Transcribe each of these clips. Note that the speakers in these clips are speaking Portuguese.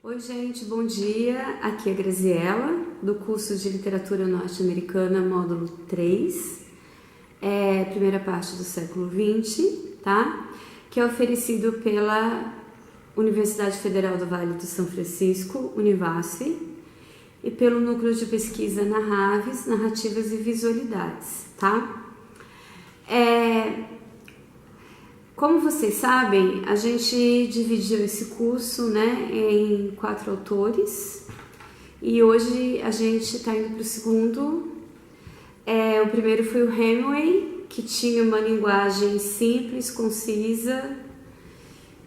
Oi, gente, bom dia. Aqui é a Graziella, do curso de Literatura Norte-Americana, módulo 3, primeira parte do século XX, tá? Que é oferecido pela Universidade Federal do Vale do São Francisco, Univasf, e pelo Núcleo de Pesquisa NARRAVES, Narrativas e Visualidades, tá? Como vocês sabem, a gente dividiu esse curso, né, em 4 autores e hoje a gente está indo para o segundo. O primeiro foi o Hemingway, que tinha uma linguagem simples, concisa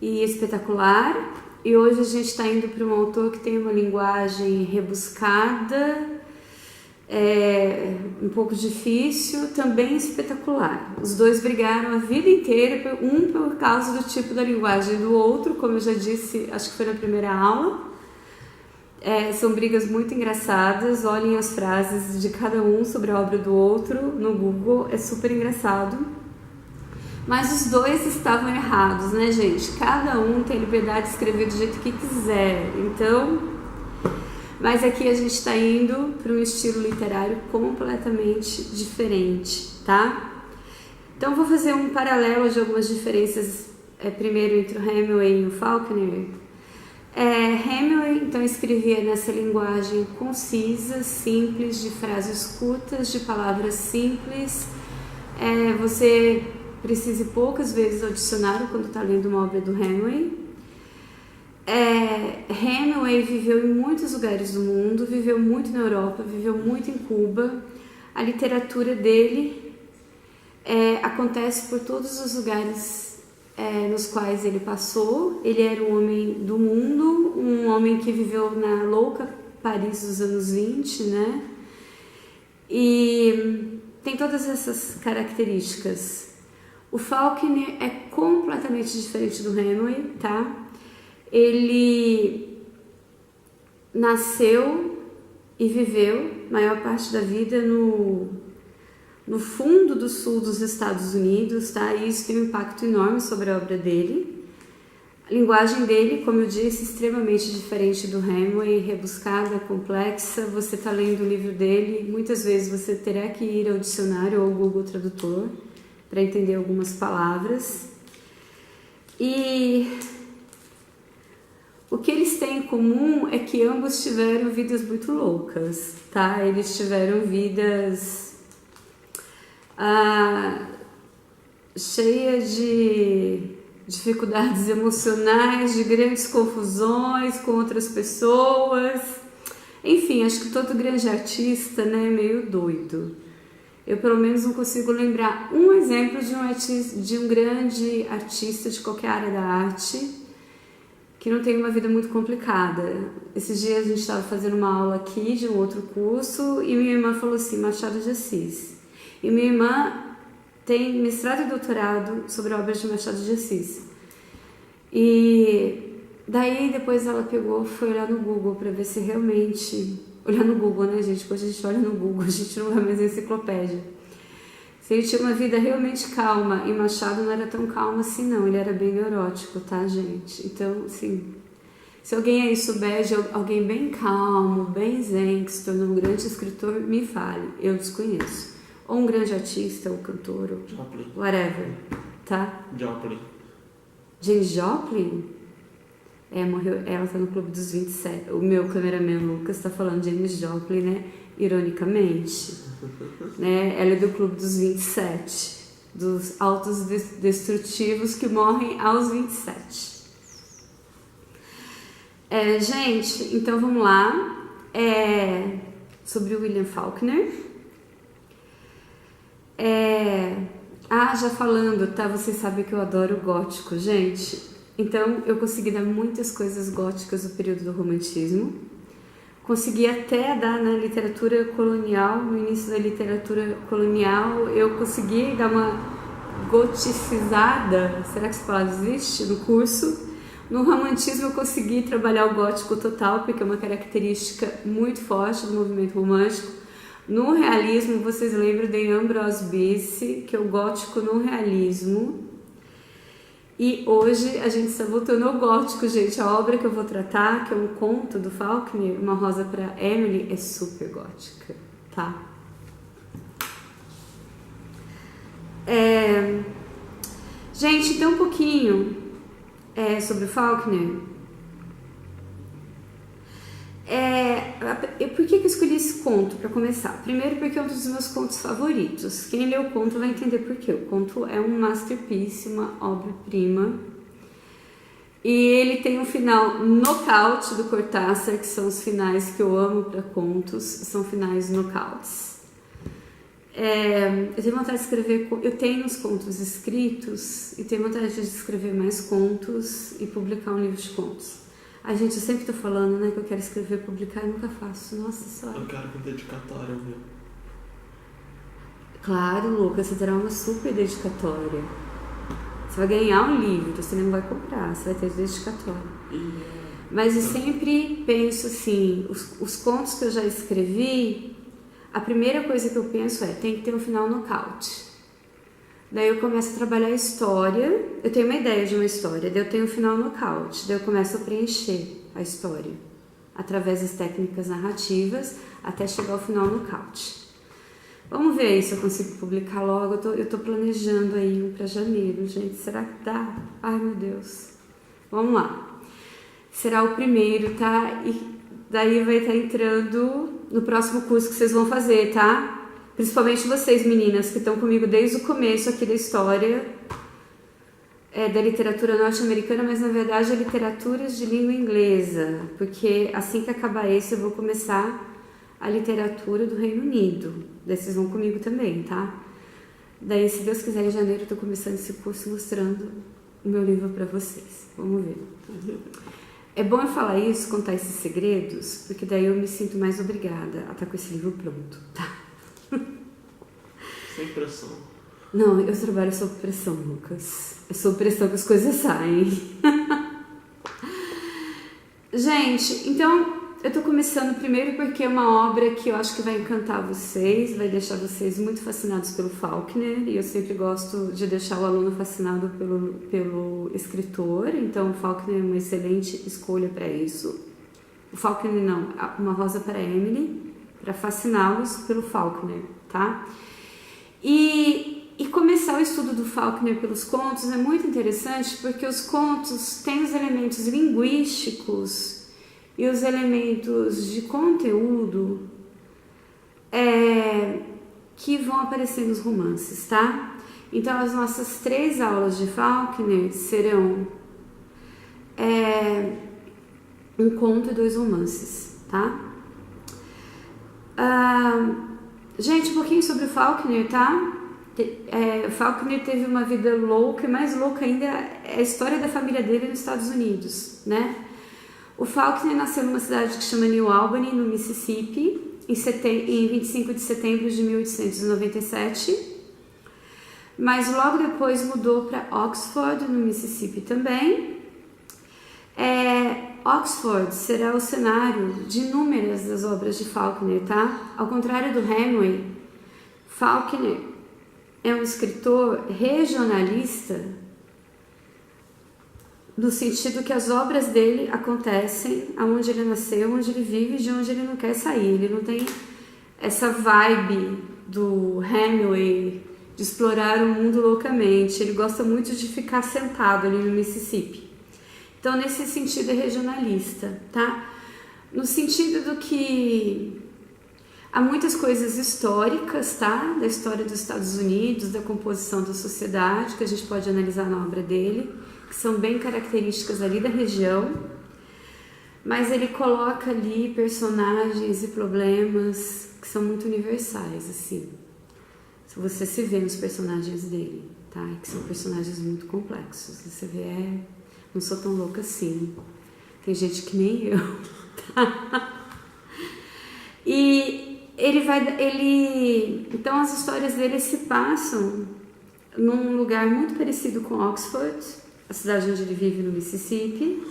e espetacular, e hoje a gente está indo para um autor que tem uma linguagem rebuscada, um pouco difícil, também espetacular. Os dois brigaram a vida inteira, um por causa do tipo da linguagem do outro, como eu já disse, acho que foi na primeira aula. São brigas muito engraçadas, olhem as frases de cada um sobre a obra do outro no Google, é super engraçado. Mas os dois estavam errados, né, gente? Cada um tem liberdade de escrever do jeito que quiser, então... Mas aqui a gente está indo para um estilo literário completamente diferente, tá? Então vou fazer um paralelo de algumas diferenças, primeiro entre o Hemingway e o Faulkner. Hemingway então escrevia nessa linguagem concisa, simples, de frases curtas, de palavras simples. Você precisa ir poucas vezes ao dicionário quando está lendo uma obra do Hemingway. Hemingway viveu em muitos lugares do mundo, viveu muito na Europa, viveu muito em Cuba. A literatura dele acontece por todos os lugares nos quais ele passou. Ele era um homem do mundo, um homem que viveu na louca Paris dos anos 20, né? E tem todas essas características. O Faulkner é completamente diferente do Hemingway, tá? Ele nasceu e viveu maior parte da vida no fundo do sul dos Estados Unidos, tá? E isso tem um impacto enorme sobre a obra dele. A linguagem dele, como eu disse, extremamente diferente do Hemingway, rebuscada, complexa. Você está lendo o livro dele, muitas vezes você terá que ir ao dicionário ou ao Google Tradutor para entender algumas palavras. E o que eles têm em comum é que ambos tiveram vidas muito loucas, tá? Eles tiveram vidas cheias de dificuldades emocionais, de grandes confusões com outras pessoas. Enfim, acho que todo grande artista, né, é meio doido. Eu pelo menos não consigo lembrar um exemplo de um grande artista de qualquer área da arte que não tem uma vida muito complicada. Esses dias a gente estava fazendo uma aula aqui de um outro curso e minha irmã falou assim, Machado de Assis. E minha irmã tem mestrado e doutorado sobre obras de Machado de Assis. E daí depois ela foi olhar no Google para ver se realmente... Olhar no Google, né, gente? Depois a gente olha no Google, a gente não é mais enciclopédia. Se ele tinha uma vida realmente calma, e Machado não era tão calmo assim não, ele era bem neurótico, tá, gente? Então, assim, se alguém aí souber de alguém bem calmo, bem zen, que se tornou um grande escritor, me fale, eu desconheço. Ou um grande artista, ou cantor, ou Joplin. Whatever, tá? Joplin. Janis Joplin? Morreu, ela tá no Clube dos 27. O meu cameraman Lucas tá falando de Janis Joplin, né? Ironicamente, né? Ela é do Clube dos 27, dos autos destrutivos que morrem aos 27. Gente, então vamos lá. Sobre o William Faulkner. Já falando, tá? Vocês sabem que eu adoro o gótico, gente. Então eu consegui dar muitas coisas góticas do período do romantismo. Consegui até dar na literatura colonial, no início da literatura colonial, eu consegui dar uma goticizada, será que essa palavra existe, no curso? No romantismo eu consegui trabalhar o gótico total, porque é uma característica muito forte do movimento romântico. No realismo, vocês lembram de Ambrose Bierce, que é o gótico no realismo. E hoje a gente está voltando ao gótico, gente. A obra que eu vou tratar, que é um conto do Faulkner, Uma Rosa para Emily, é super gótica, tá? Gente, então um pouquinho sobre o Faulkner. Por que eu escolhi esse conto para começar? Primeiro porque é um dos meus contos favoritos. Quem lê o conto vai entender por quê. O conto é um masterpiece, uma obra-prima. E ele tem um final nocaute do Cortázar, que são os finais que eu amo para contos, são finais nocautes. Eu tenho vontade de escrever, eu tenho os contos escritos e tenho vontade de escrever mais contos e publicar um livro de contos. A gente, eu sempre tô falando, né, que eu quero escrever, publicar e nunca faço. Nossa senhora. Eu quero com dedicatória, viu? Claro, Lucas, você terá uma super dedicatória. Você vai ganhar um livro, você não vai comprar, você vai ter dedicatória. Mas eu sempre penso assim, os contos que eu já escrevi, a primeira coisa que eu penso tem que ter um final nocaute. Daí eu começo a trabalhar a história, eu tenho uma ideia de uma história, daí eu tenho um final nocaute, daí eu começo a preencher a história, através das técnicas narrativas, até chegar ao final nocaute. Vamos ver aí se eu consigo publicar logo, eu tô planejando aí um para janeiro, gente, será que dá? Ai meu Deus, vamos lá. Será o primeiro, tá? E daí vai estar entrando no próximo curso que vocês vão fazer, tá? Principalmente vocês, meninas, que estão comigo desde o começo aqui da história da literatura norte-americana, mas na verdade é literaturas de língua inglesa, porque assim que acabar esse eu vou começar a literatura do Reino Unido. Daí vocês vão comigo também, tá? Daí, se Deus quiser, em janeiro eu tô começando esse curso mostrando o meu livro para vocês. Vamos ver. É bom eu falar isso, contar esses segredos, porque daí eu me sinto mais obrigada a estar com esse livro pronto, tá? Sem pressão. Não, eu trabalho sob pressão, Lucas. É sob pressão que as coisas saem. Gente, então eu tô começando primeiro porque é uma obra que eu acho que vai encantar vocês, vai deixar vocês muito fascinados pelo Faulkner, e eu sempre gosto de deixar o aluno fascinado pelo escritor, então o Faulkner é uma excelente escolha para isso. O Faulkner não, Uma Rosa para Emily, para fasciná-los pelo Faulkner, tá? E começar o estudo do Faulkner pelos contos é muito interessante porque os contos têm os elementos linguísticos e os elementos de conteúdo que vão aparecer nos romances, tá? Então as nossas 3 aulas de Faulkner serão um conto e 2 romances, tá? Gente, um pouquinho sobre o Faulkner, tá? O Faulkner teve uma vida louca, e mais louca ainda é a história da família dele nos Estados Unidos, né? O Faulkner nasceu numa cidade que chama New Albany, no Mississippi, em 25 de setembro de 1897, mas logo depois mudou para Oxford, no Mississippi também. Oxford será o cenário de inúmeras das obras de Faulkner, tá? Ao contrário do Hemingway, Faulkner é um escritor regionalista, no sentido que as obras dele acontecem aonde ele nasceu, onde ele vive, de onde ele não quer sair. Ele não tem essa vibe do Hemingway de explorar o mundo loucamente. Ele gosta muito de ficar sentado ali no Mississippi. Então, nesse sentido, é regionalista, tá? No sentido do que há muitas coisas históricas, tá? Da história dos Estados Unidos, da composição da sociedade, que a gente pode analisar na obra dele, que são bem características ali da região, mas ele coloca ali personagens e problemas que são muito universais, assim. Se você se vê nos personagens dele, tá? Que são personagens muito complexos. Você vê, não sou tão louca assim. Tem gente que nem eu, tá? E então as histórias dele se passam num lugar muito parecido com Oxford, a cidade onde ele vive, no Mississippi,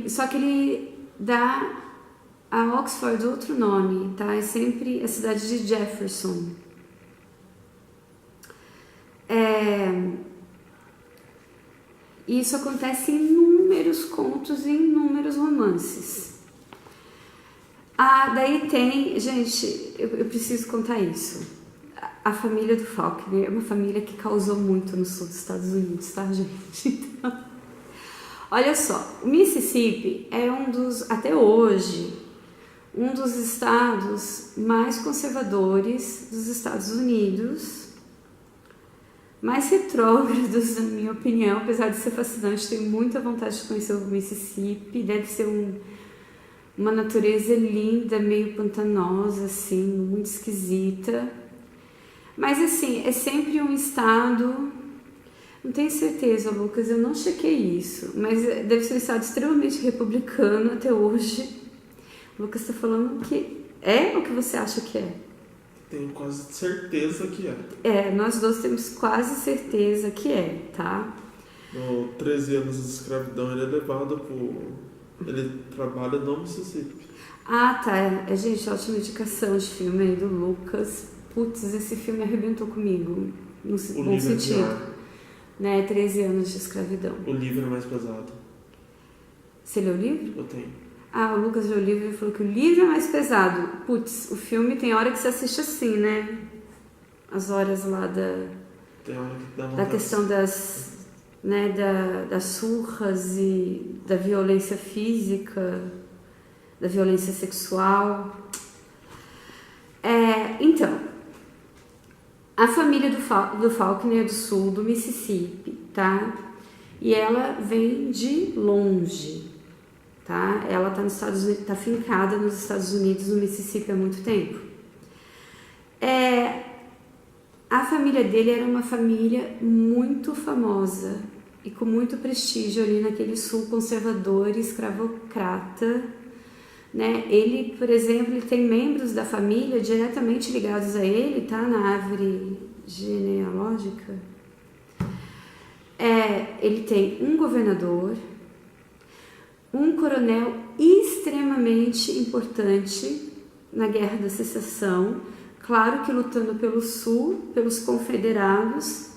só que ele dá a Oxford outro nome, tá? É sempre a cidade de Jefferson. E isso acontece em inúmeros contos e inúmeros romances. Daí tem, gente, eu preciso contar isso. A família do Faulkner é uma família que causou muito no sul dos Estados Unidos, tá, gente? Então, olha só, o Mississippi é até hoje, um dos estados mais conservadores dos Estados Unidos, mais retrógrados, na minha opinião, apesar de ser fascinante, tenho muita vontade de conhecer o Mississippi, deve ser uma natureza linda, meio pantanosa, assim, muito esquisita. Mas, assim, é sempre um estado... Não tenho certeza, Lucas, eu não chequei isso, mas deve ser um estado extremamente republicano até hoje. O Lucas está falando que é o que você acha que é? Tenho quase certeza que é. Nós dois temos quase certeza que é, tá? No 13 anos de escravidão, ele é levado ele trabalha no Mississippi. Tá. Gente, ótima indicação de filme aí do Lucas. Putz, esse filme arrebentou comigo, no bom sentido. Né? 13 anos de escravidão. O livro é mais pesado. Você leu o livro? Eu tenho. O Lucas leu o livro e falou que o livro é mais pesado. Putz, o filme tem hora que você assiste assim, né? As horas lá tem hora que dá da questão das surras e da violência física, da violência sexual. Então, a família do Faulkner é do sul do Mississippi, tá? E ela vem de longe, tá? Ela tá nos Estados Unidos, tá fincada nos Estados Unidos, no Mississippi há muito tempo. A família dele era uma família muito famosa e com muito prestígio ali naquele sul conservador e escravocrata, né? Ele, por exemplo, ele tem membros da família diretamente ligados a ele, tá? Na árvore genealógica. Ele tem um governador, um coronel extremamente importante na Guerra da Secessão, claro que lutando pelo Sul, pelos confederados,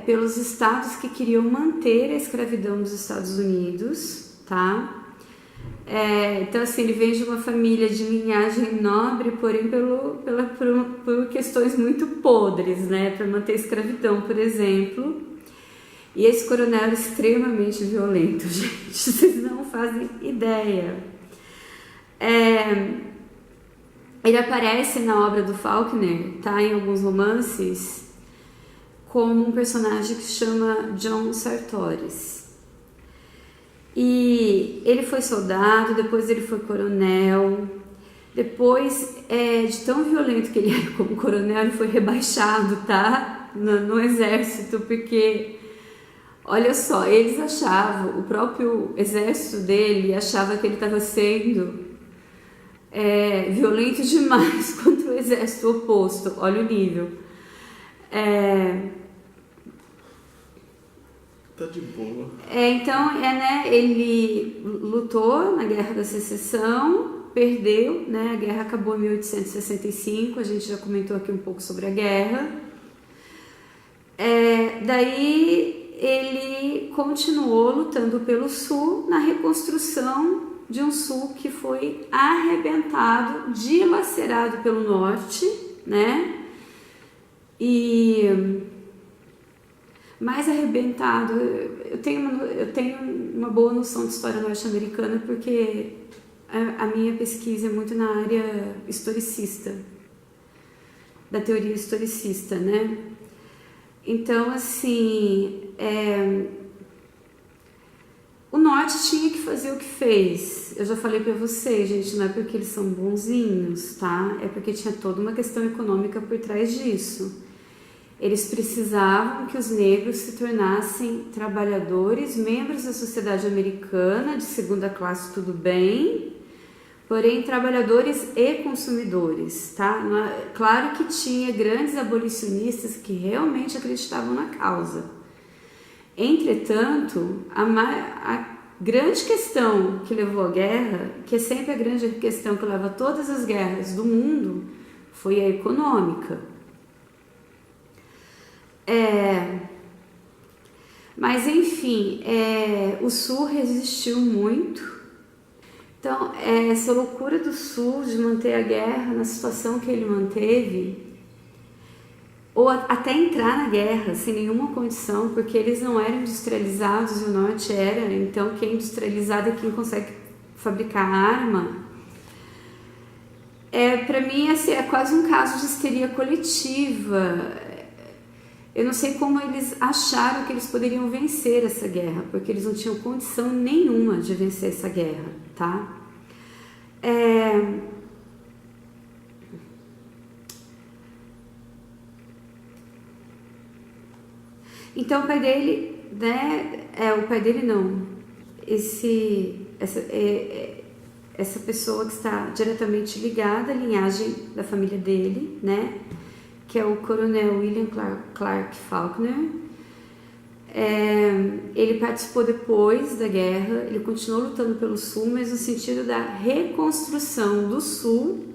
pelos estados que queriam manter a escravidão dos Estados Unidos, tá? Então, assim, ele vem de uma família de linhagem nobre, porém por questões muito podres, né? Para manter a escravidão, por exemplo. E esse coronel é extremamente violento, gente. Vocês não fazem ideia. Ele aparece na obra do Faulkner, tá? Em alguns romances, como um personagem que se chama John Sartoris. E ele foi soldado, depois ele foi coronel, depois, de tão violento que ele era como coronel, ele foi rebaixado, tá? No exército, porque, olha só, eles achavam, o próprio exército dele achava que ele estava sendo violento demais contra o exército oposto, olha o nível. Tá de boa. Então, né, ele lutou na Guerra da Secessão, perdeu, né, a guerra acabou em 1865, a gente já comentou aqui um pouco sobre a guerra. Daí ele continuou lutando pelo Sul na reconstrução de um Sul que foi arrebentado, dilacerado pelo Norte, né, mais arrebentado. Eu tenho uma boa noção de história norte-americana porque a minha pesquisa é muito na área historicista, da teoria historicista, né? Então, assim, o norte tinha que fazer o que fez. Eu já falei pra vocês, gente, não é porque eles são bonzinhos, tá? É porque tinha toda uma questão econômica por trás disso. Eles precisavam que os negros se tornassem trabalhadores, membros da sociedade americana, de segunda classe, tudo bem, porém trabalhadores e consumidores, tá? Claro que tinha grandes abolicionistas que realmente acreditavam na causa. Entretanto, a grande questão que levou à guerra, que é sempre a grande questão que leva a todas as guerras do mundo, foi a econômica. Mas enfim, o Sul resistiu muito. Então, essa loucura do Sul de manter a guerra na situação que ele manteve, ou até entrar na guerra sem nenhuma condição, porque eles não eram industrializados e o Norte era, então quem é industrializado é quem consegue fabricar arma. Para mim, assim, é quase um caso de histeria coletiva. Eu não sei como eles acharam que eles poderiam vencer essa guerra, porque eles não tinham condição nenhuma de vencer essa guerra, tá? Então o pai dele, né? O pai dele não. Essa pessoa que está diretamente ligada à linhagem da família dele, né? Que é o coronel William Clark Faulkner. Ele participou depois da guerra, ele continuou lutando pelo Sul, mas no sentido da reconstrução do Sul,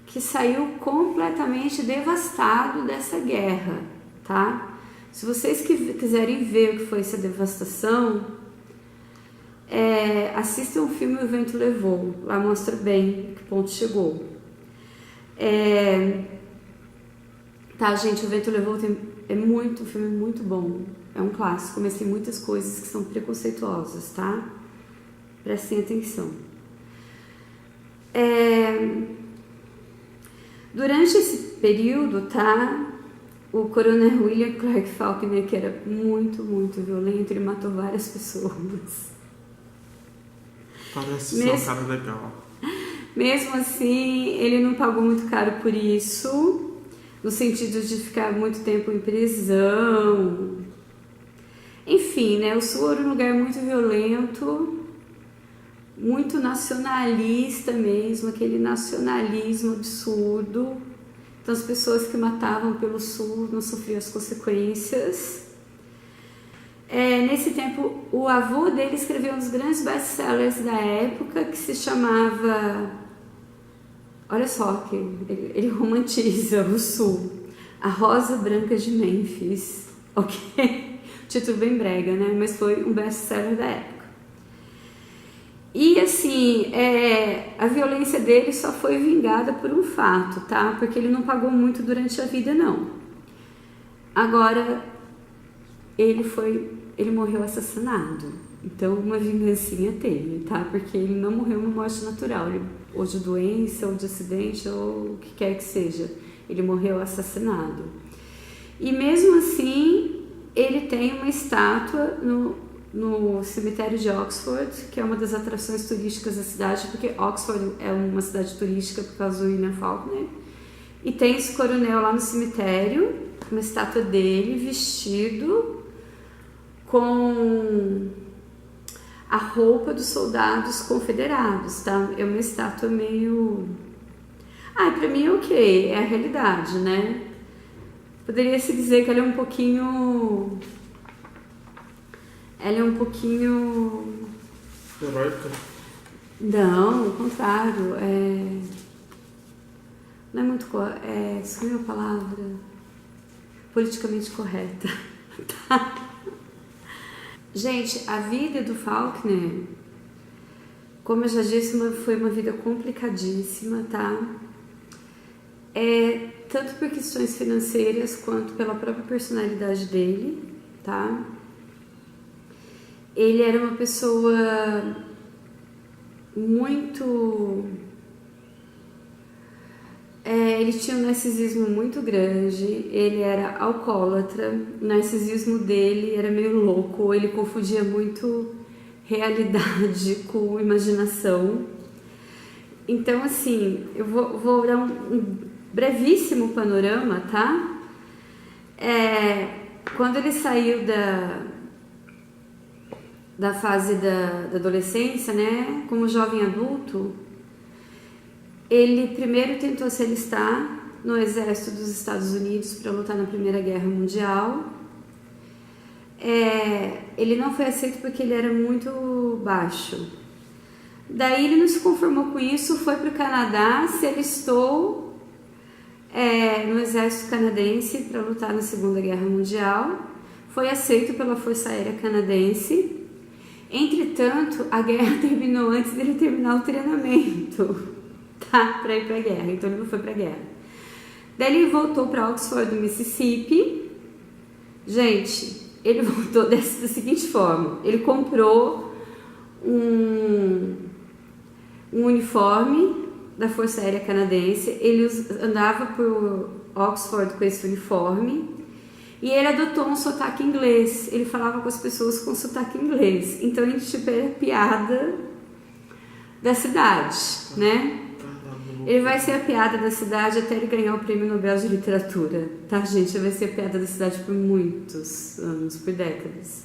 que saiu completamente devastado dessa guerra, tá? Se vocês quiserem ver o que foi essa devastação, assistam o filme O Vento Levou, lá mostra bem que ponto chegou. Tá, gente, O Vento Levou um filme muito bom, é um clássico, mas tem muitas coisas que são preconceituosas, tá? Prestem atenção. Durante esse período, tá? O coronel William Clark Faulkner, que era muito, muito violento, ele matou várias pessoas. Parece ser um cara legal. Mesmo assim, ele não pagou muito caro por isso, no sentido de ficar muito tempo em prisão. Enfim, né? O Sul era um lugar muito violento, muito nacionalista mesmo, aquele nacionalismo absurdo. Então as pessoas que matavam pelo Sul não sofriam as consequências. Nesse tempo, o avô dele escreveu um dos grandes best-sellers da época, que se chamava... Olha só, que ele romantiza o Sul. A Rosa Branca de Memphis. Ok? Título bem brega, né? Mas foi um best-seller da época. E assim, a violência dele só foi vingada por um fato, tá? Porque ele não pagou muito durante a vida, não. Agora, ele morreu assassinado. Então, uma vingancinha teve, tá? Porque ele não morreu uma morte natural, ou de doença, ou de acidente, ou o que quer que seja. Ele morreu assassinado. E mesmo assim, ele tem uma estátua no cemitério de Oxford, que é uma das atrações turísticas da cidade, porque Oxford é uma cidade turística por causa do William Faulkner. E tem esse coronel lá no cemitério, uma estátua dele vestido com a roupa dos soldados confederados, tá? É uma estátua meio... pra mim é ok, é a realidade, né? Poderia-se dizer que ela é um pouquinho... Heróica? Não, ao contrário, não é muito... sumiu a palavra... politicamente correta, tá? Gente, a vida do Faulkner, como eu já disse, foi uma vida complicadíssima, tá? Tanto por questões financeiras quanto pela própria personalidade dele, tá? Ele era uma pessoa muito... ele tinha um narcisismo muito grande, ele era alcoólatra, o narcisismo dele era meio louco, ele confundia muito realidade com imaginação. Então, assim, eu vou dar um brevíssimo panorama, tá? Quando ele saiu da fase da adolescência, né, como jovem adulto, ele primeiro tentou se alistar no exército dos Estados Unidos para lutar na Primeira Guerra Mundial. Ele não foi aceito porque ele era muito baixo. Daí ele não se conformou com isso, foi para o Canadá, se alistou no exército canadense para lutar na Segunda Guerra Mundial. foi aceito pela Força Aérea Canadense. Entretanto, a guerra terminou antes dele terminar o treinamento, tá? Para ir para a guerra, então ele não foi para a guerra. Daí ele voltou para Oxford, no Mississippi. Gente, ele voltou da seguinte forma: ele comprou um uniforme da Força Aérea Canadense, ele andava por Oxford com esse uniforme e ele adotou um sotaque inglês, ele falava com as pessoas com sotaque inglês, então ele tipo era piada da cidade, né? Ele vai ser a piada da cidade até ele ganhar o Prêmio Nobel de Literatura, tá, gente? Ele vai ser a piada da cidade por muitos anos, por décadas.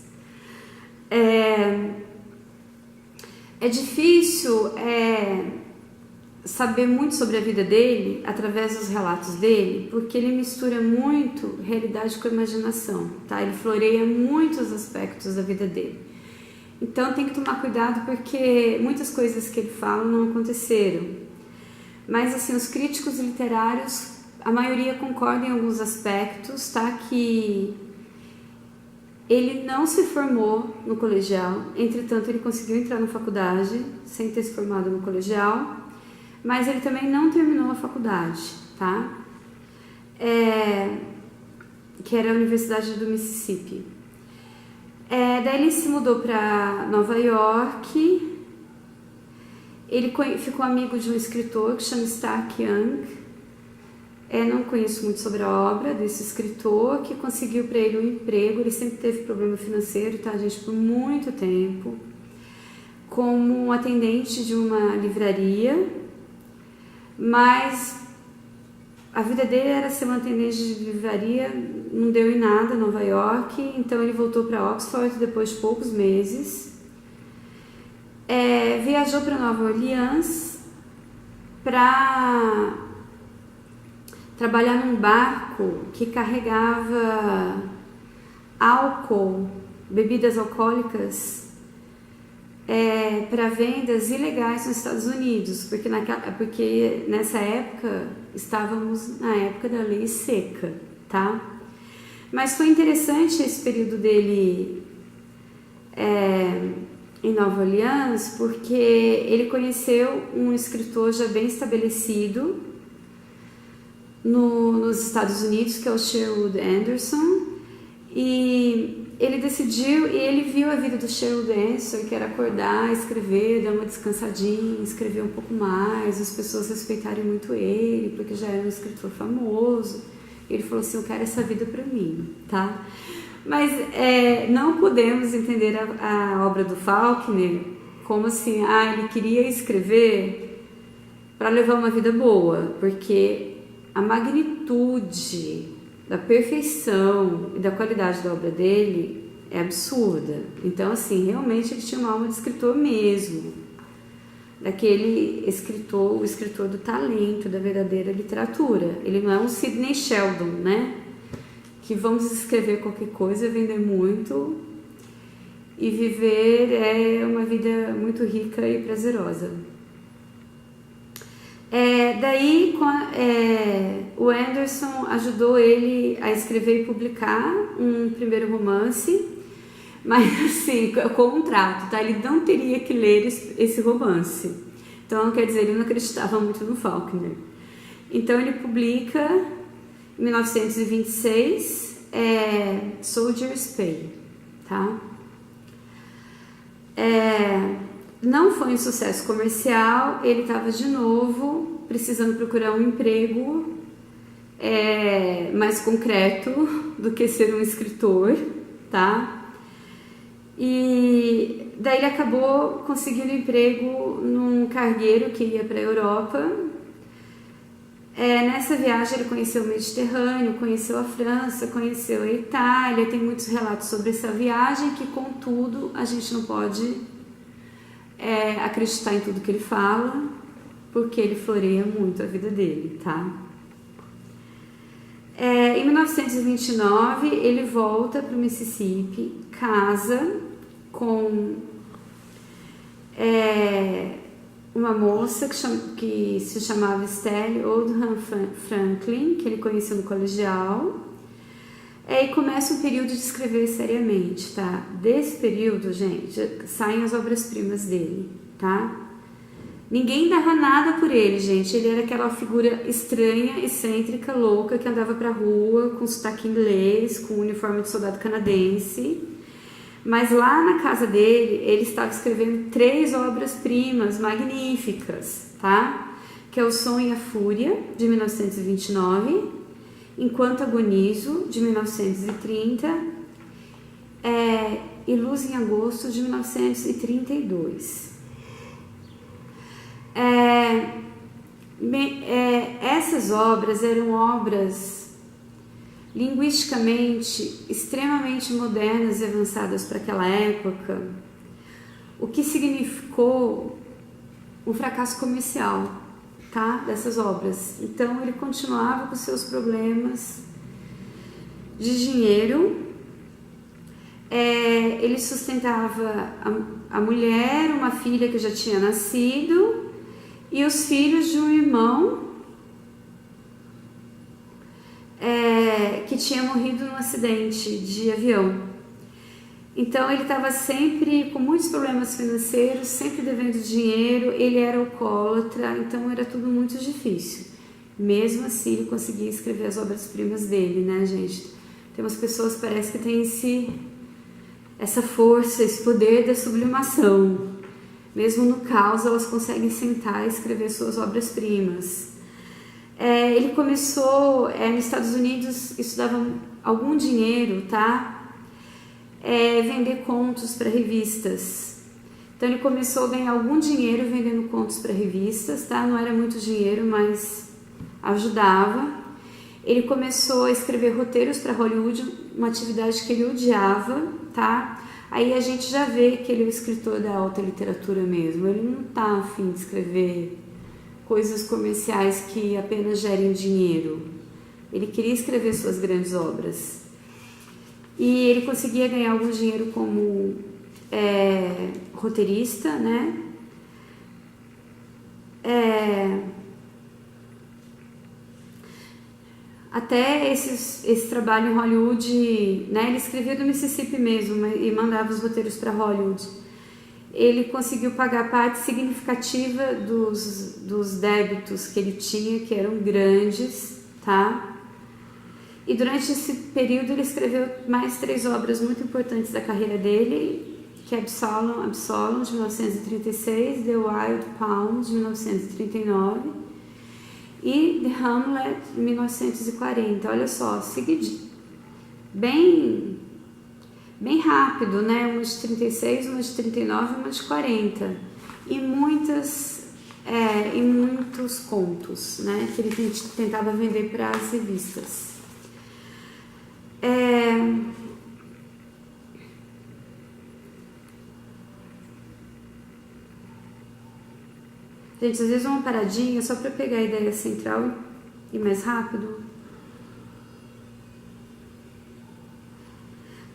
É difícil saber muito sobre a vida dele através dos relatos dele, porque ele mistura muito realidade com imaginação, tá? Ele floreia muitos aspectos da vida dele. Então tem que tomar cuidado porque muitas coisas que ele fala não aconteceram. Mas assim, os críticos literários, a maioria concorda em alguns aspectos, tá? Que ele não se formou no colegial, entretanto ele conseguiu entrar na faculdade sem ter se formado no colegial, mas ele também não terminou a faculdade, tá? Que era a Universidade do Mississippi. Daí ele se mudou para Nova York. Ele ficou amigo de um escritor que chama Stark Young. Não conheço muito sobre a obra desse escritor, que conseguiu para ele um emprego. Ele sempre teve problema financeiro, tá, gente, por muito tempo, como atendente de uma livraria, mas a vida dele era ser um atendente de livraria, não deu em nada em Nova York, então ele voltou para Oxford depois de poucos meses. Viajou para Nova Orleans para trabalhar num barco que carregava álcool, bebidas alcoólicas, para vendas ilegais nos Estados Unidos, porque nessa época estávamos na época da lei seca, tá? Mas foi interessante esse período dele em Nova Orleans, porque ele conheceu um escritor já bem estabelecido nos Estados Unidos, que é o Sherwood Anderson, e ele viu a vida do Sherwood Anderson, que era acordar, escrever, dar uma descansadinha, escrever um pouco mais, as pessoas respeitarem muito ele, porque já era um escritor famoso. Ele falou assim: eu quero essa vida para mim, tá? Mas não podemos entender a obra do Faulkner como assim, ele queria escrever para levar uma vida boa, porque a magnitude da perfeição e da qualidade da obra dele é absurda. Então, assim, realmente ele tinha uma alma de escritor mesmo, daquele escritor, o escritor do talento, da verdadeira literatura. Ele não é um Sidney Sheldon, né? Que vamos escrever qualquer coisa, vender muito e viver uma vida muito rica e prazerosa. Daí o Anderson ajudou ele a escrever e publicar um primeiro romance, mas assim, contrato, tá? Ele não teria que ler esse romance. Então, quer dizer, ele não acreditava muito no Faulkner. Então ele publica em 1926, Soldier's Pay, tá? Não foi um sucesso comercial, ele estava de novo precisando procurar um emprego mais concreto do que ser um escritor, tá? E daí ele acabou conseguindo emprego num cargueiro que ia para a Europa. Nessa viagem ele conheceu o Mediterrâneo, conheceu a França, conheceu a Itália. Tem muitos relatos sobre essa viagem que, contudo, a gente não pode acreditar em tudo que ele fala, porque ele floreia muito a vida dele, tá? Em 1929 ele volta para o Mississippi, casa com uma moça que se chamava Stella Oldham Franklin, que ele conheceu no colegial. E começa um período de escrever seriamente, tá? Desse período, gente, saem as obras-primas dele, tá? Ninguém dava nada por ele, gente. Ele era aquela figura estranha, excêntrica, louca, que andava pra rua com sotaque inglês, com uniforme de soldado canadense. Mas lá na casa dele, ele estava escrevendo 3 obras-primas magníficas, tá? Que é O Som e a Fúria, de 1929, Enquanto Agonizo, de 1930, e Luz em Agosto, de 1932. Essas obras eram obras linguisticamente extremamente modernas e avançadas para aquela época, o que significou um fracasso comercial, tá? Dessas obras. Então ele continuava com seus problemas de dinheiro. Ele sustentava a mulher, uma filha que já tinha nascido e os filhos de um irmão que tinha morrido num acidente de avião. Então ele estava sempre com muitos problemas financeiros, sempre devendo dinheiro, ele era alcoólatra, então era tudo muito difícil. Mesmo assim ele conseguia escrever as obras-primas dele, né, gente? Tem umas pessoas que parece que têm essa força, esse poder da sublimação. Mesmo no caos elas conseguem sentar e escrever suas obras-primas. Ele começou, nos Estados Unidos, isso dava algum dinheiro, tá? Vender contos para revistas. Então ele começou a ganhar algum dinheiro vendendo contos para revistas, tá? Não era muito dinheiro, mas ajudava. Ele começou a escrever roteiros para Hollywood, uma atividade que ele odiava, tá? Aí a gente já vê que ele é o escritor da alta literatura mesmo. Ele não tá afim de escrever coisas comerciais que apenas gerem dinheiro. Ele queria escrever suas grandes obras. E ele conseguia ganhar algum dinheiro como roteirista, né? Até esse trabalho em Hollywood, né? Ele escrevia do Mississippi mesmo e mandava os roteiros para Hollywood. Ele conseguiu pagar parte significativa dos débitos que ele tinha, que eram grandes, tá? E durante esse período ele escreveu mais 3 obras muito importantes da carreira dele, que é Absalom, de 1936, The Wild Pound, de 1939, e The Hamlet, de 1940. Olha só, seguidinho. Bem rápido, né? Uma de 36, uma de 39 e uma de 40. E muitos contos, né? Que ele tentava vender para as revistas. Gente, às vezes uma paradinha só para pegar a ideia central e mais rápido.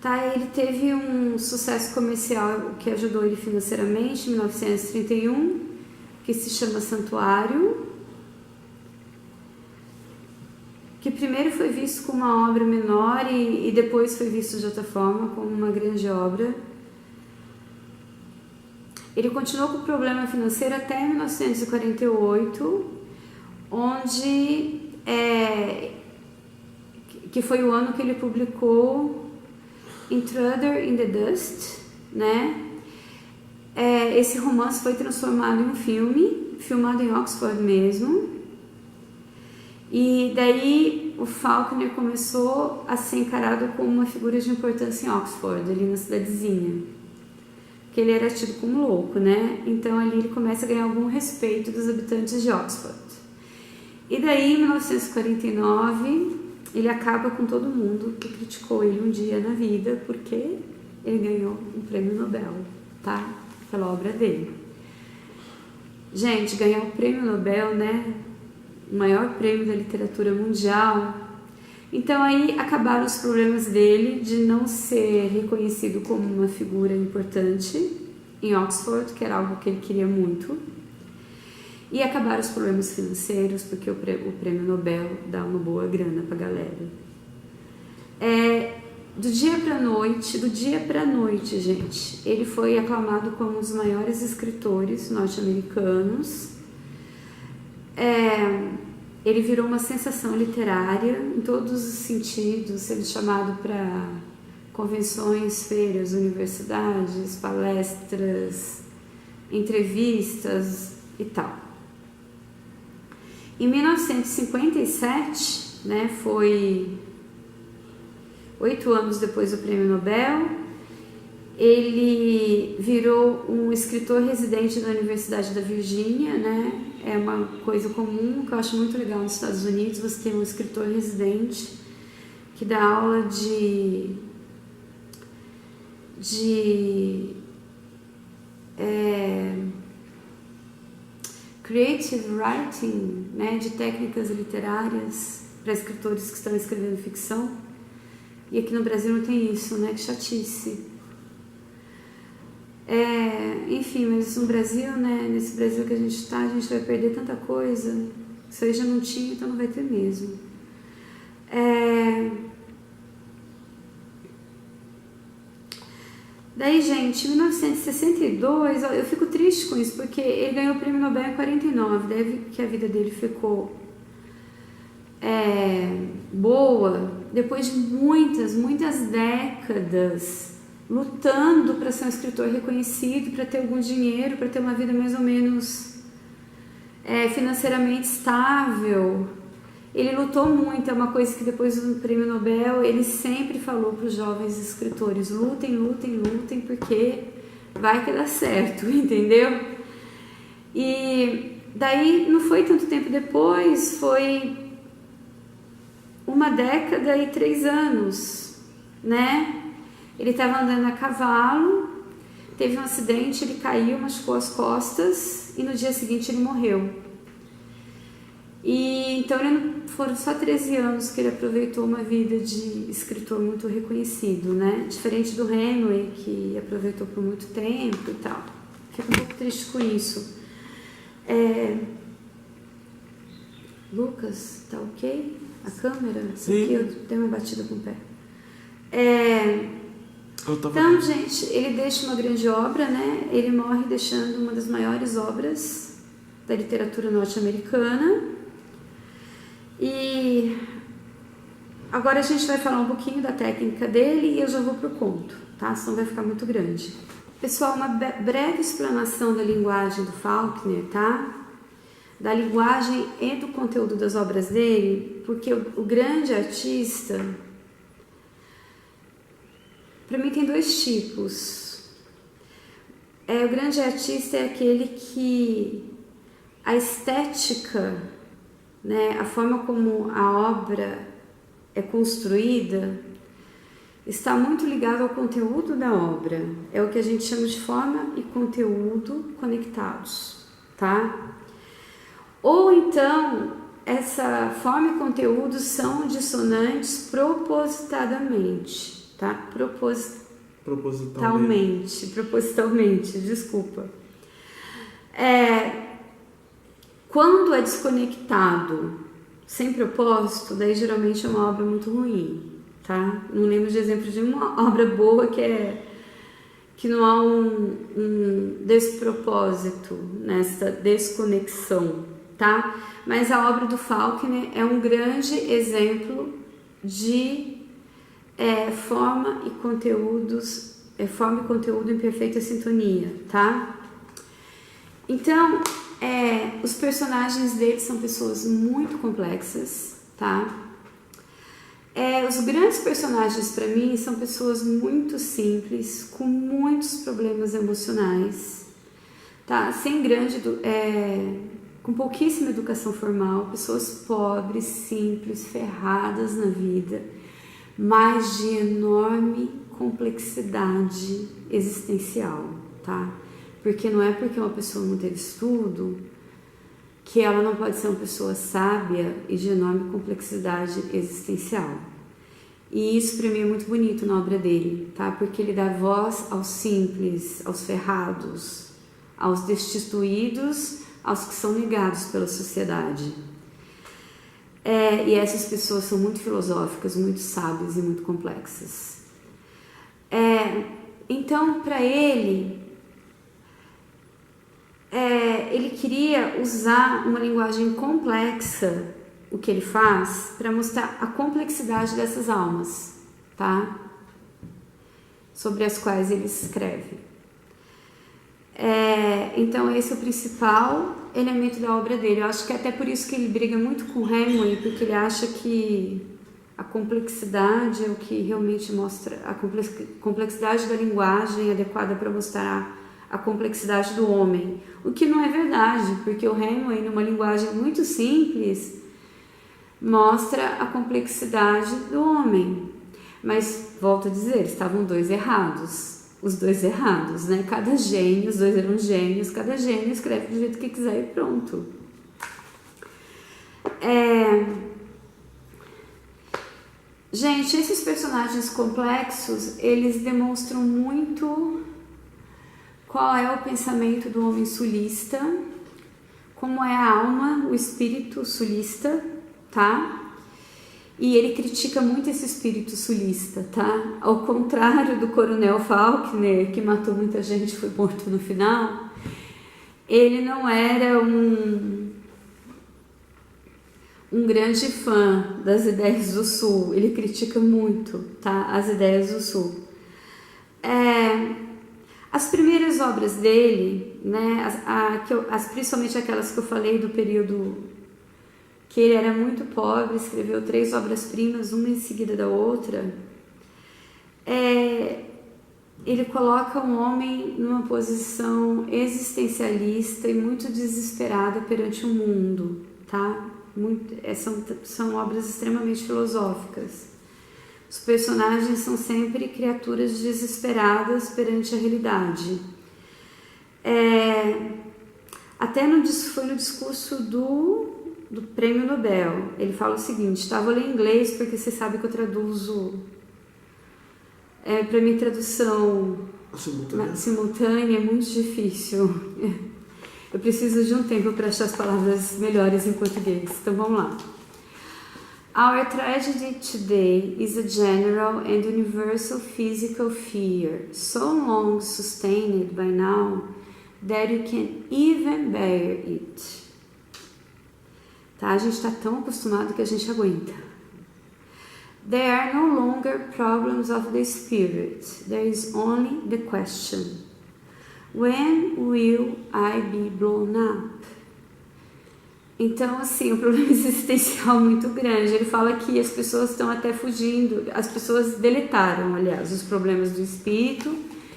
Tá, ele teve um sucesso comercial que ajudou ele financeiramente em 1931, que se chama Santuário, que primeiro foi visto como uma obra menor e depois foi visto de outra forma, como uma grande obra. Ele continuou com o problema financeiro até 1948, onde que foi o ano que ele publicou Intruder in the Dust, né? Esse romance foi transformado em um filme, filmado em Oxford mesmo. E daí o Faulkner começou a ser encarado como uma figura de importância em Oxford, ali na cidadezinha. Porque ele era tido como louco, né? Então ali ele começa a ganhar algum respeito dos habitantes de Oxford. E daí, em 1949, ele acaba com todo mundo que criticou ele um dia na vida, porque ele ganhou um prêmio Nobel, tá? Pela obra dele. Gente, ganhar o prêmio Nobel, né? O maior prêmio da literatura mundial. Então aí acabaram os problemas dele de não ser reconhecido como uma figura importante em Oxford, que era algo que ele queria muito. E acabaram os problemas financeiros, porque o prêmio Nobel dá uma boa grana pra galera. Do dia para noite, gente, ele foi aclamado como um dos maiores escritores norte-americanos. Ele virou uma sensação literária em todos os sentidos, sendo chamado para convenções, feiras, universidades, palestras, entrevistas e tal. Em 1957, né, foi 8 anos depois do Prêmio Nobel, ele virou um escritor residente da Universidade da Virgínia, né? É uma coisa comum que eu acho muito legal nos Estados Unidos, você tem um escritor residente que dá aula de creative writing, né? De técnicas literárias para escritores que estão escrevendo ficção. E aqui no Brasil não tem isso, né? Que chatice. Enfim, mas no Brasil, né? Nesse Brasil que a gente está, a gente vai perder tanta coisa. Isso aí já não tinha, então não vai ter mesmo. Daí, gente, em 1962, eu fico triste com isso, porque ele ganhou o Prêmio Nobel em 49, deve que a vida dele ficou boa, depois de muitas décadas lutando para ser um escritor reconhecido, para ter algum dinheiro, para ter uma vida mais ou menos financeiramente estável. Ele lutou muito, é uma coisa que depois do Prêmio Nobel ele sempre falou para os jovens escritores: lutem, porque vai que dá certo, entendeu? E daí não foi tanto tempo depois, foi 1 década e 3 anos, né? Ele estava andando a cavalo, teve um acidente, ele caiu, machucou as costas e no dia seguinte ele morreu. E então foram só 13 anos que ele aproveitou uma vida de escritor muito reconhecido, né? Diferente do Hemingway, que aproveitou por muito tempo e tal. Fico um pouco triste com isso. Lucas, tá ok? A câmera? Sim. Aqui eu dei uma batida com o pé. Então, gente, ele deixa uma grande obra, né? Ele morre deixando uma das maiores obras da literatura norte-americana. E agora a gente vai falar um pouquinho da técnica dele e eu já vou pro conto, tá? Senão vai ficar muito grande. Pessoal, uma breve explanação da linguagem do Faulkner, tá? Da linguagem e do conteúdo das obras dele, porque o grande artista, para mim tem 2 tipos. O grande artista é aquele que a estética, né, a forma como a obra é construída está muito ligado ao conteúdo da obra. É o que a gente chama de forma e conteúdo conectados, tá? Ou então, essa forma e conteúdo são dissonantes propositadamente, tá? Propositalmente, desculpa. Quando é desconectado, sem propósito, daí geralmente é uma obra muito ruim, tá? Não lembro de exemplo de uma obra boa que não há um despropósito nessa desconexão, tá? Mas a obra do Faulkner é um grande exemplo de forma e conteúdo em perfeita sintonia, tá? Então, os personagens dele são pessoas muito complexas, tá? Os grandes personagens para mim são pessoas muito simples, com muitos problemas emocionais, tá? Com pouquíssima educação formal, pessoas pobres, simples, ferradas na vida, mas de enorme complexidade existencial, tá? Porque não é porque uma pessoa não teve estudo que ela não pode ser uma pessoa sábia e de enorme complexidade existencial. E isso para mim é muito bonito na obra dele, tá? Porque ele dá voz aos simples, aos ferrados, aos destituídos, aos que são negados pela sociedade. E essas pessoas são muito filosóficas, muito sábias e muito complexas. Então, para ele queria usar uma linguagem complexa, o que ele faz, para mostrar a complexidade dessas almas, tá? Sobre as quais ele escreve. Então esse é o principal elemento da obra dele. Eu acho que é até por isso que ele briga muito com Hemingway, porque ele acha que a complexidade é o que realmente mostra, a complexidade da linguagem adequada para mostrar a complexidade do homem, o que não é verdade, porque o Hemingway, numa linguagem muito simples, mostra a complexidade do homem. Mas, volto a dizer, estavam os dois errados, né? Cada gênio, os dois eram gênios, cada gênio escreve do jeito que quiser e pronto. Gente, esses personagens complexos, eles demonstram muito qual é o pensamento do homem sulista, como é a alma, o espírito sulista, tá? E ele critica muito esse espírito sulista, tá? Ao contrário do Coronel Faulkner, que matou muita gente e foi morto no final, ele não era um grande fã das ideias do Sul. Ele critica muito, tá? As ideias do Sul. As primeiras obras dele, né? Principalmente aquelas que eu falei do período que ele era muito pobre, escreveu 3 obras-primas, uma em seguida da outra. Ele coloca um homem numa posição existencialista e muito desesperada perante o mundo, tá? São obras extremamente filosóficas. Os personagens são sempre criaturas desesperadas perante a realidade. Até foi no discurso do Prêmio Nobel, ele fala o seguinte, tá? Vou ler em inglês porque você sabe que eu traduzo, para mim tradução simultânea é muito difícil, eu preciso de um tempo para achar as palavras melhores em português, então vamos lá. Our tragedy today is a general and universal physical fear, so long sustained by now that you can even bear it. Tá? A gente está tão acostumado que a gente aguenta. There are no longer problems of the spirit. There is only the question: when will I be blown up? Então, assim, um problema existencial muito grande. Ele fala que as pessoas estão até fugindo. As pessoas deletaram, aliás, os problemas do espírito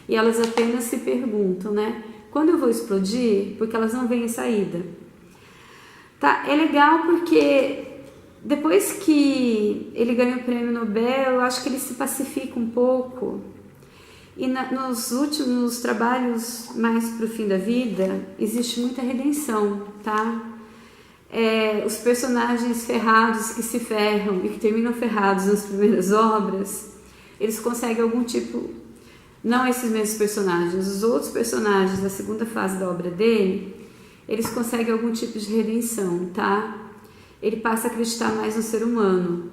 e elas apenas se perguntam, né? Quando eu vou explodir? Porque elas não veem saída. Tá, é legal porque depois que ele ganha o prêmio Nobel, eu acho que ele se pacifica um pouco. E nos últimos trabalhos mais pro fim da vida, existe muita redenção, tá? Os personagens ferrados que se ferram e que terminam ferrados nas primeiras obras, eles conseguem algum tipo... Não esses mesmos personagens, os outros personagens da segunda fase da obra dele... eles conseguem algum tipo de redenção, tá? Ele passa a acreditar mais no ser humano.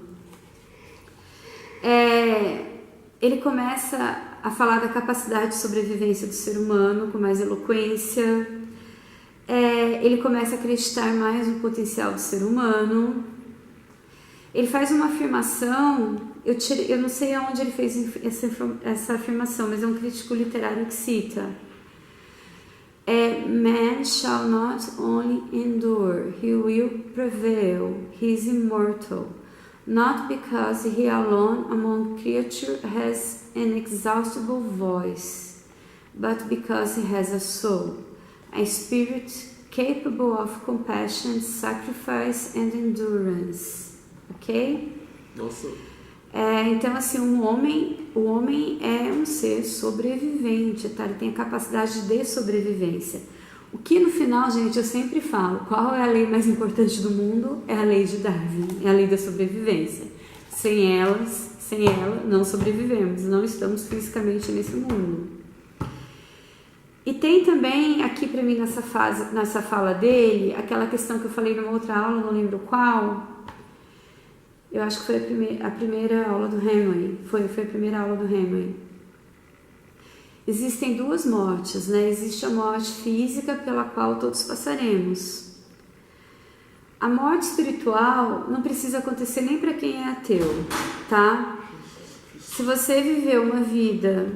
Ele começa a falar da capacidade de sobrevivência do ser humano com mais eloquência. Ele começa a acreditar mais no potencial do ser humano. Ele faz uma afirmação, eu não sei aonde ele fez essa afirmação, mas é um crítico literário que cita: man shall not only endure, he will prevail, he is immortal, not because he alone among creatures has an inexhaustible voice, but because he has a soul, a spirit capable of compassion, sacrifice and endurance. Ok? Nossa. Então, assim, o homem é um ser sobrevivente, tá? Ele tem a capacidade de sobrevivência. O que no final, gente, eu sempre falo, qual é a lei mais importante do mundo? É a lei de Darwin, é a lei da sobrevivência. Sem ela, não sobrevivemos, não estamos fisicamente nesse mundo. E tem também aqui para mim nessa fala dele, aquela questão que eu falei numa outra aula, não lembro qual, Eu acho que foi a primeira aula do Hemingway. Foi a primeira aula do Hemingway. Existem duas mortes, né? Existe a morte física pela qual todos passaremos. A morte espiritual não precisa acontecer nem para quem é ateu, tá? Se você viveu uma vida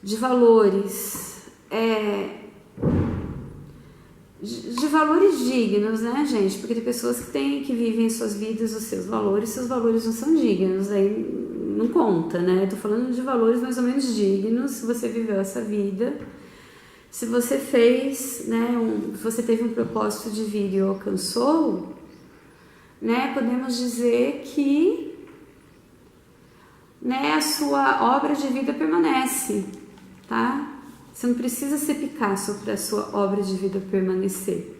de valores, de valores dignos, né, gente? Porque tem pessoas que vivem suas vidas, os seus valores não são dignos, aí não conta, né? Tô falando de valores mais ou menos dignos. Se você viveu essa vida, se você fez, né, se você teve um propósito de vida e o alcançou, né, podemos dizer que, né, a sua obra de vida permanece, tá? Você não precisa ser Picasso para a sua obra de vida permanecer.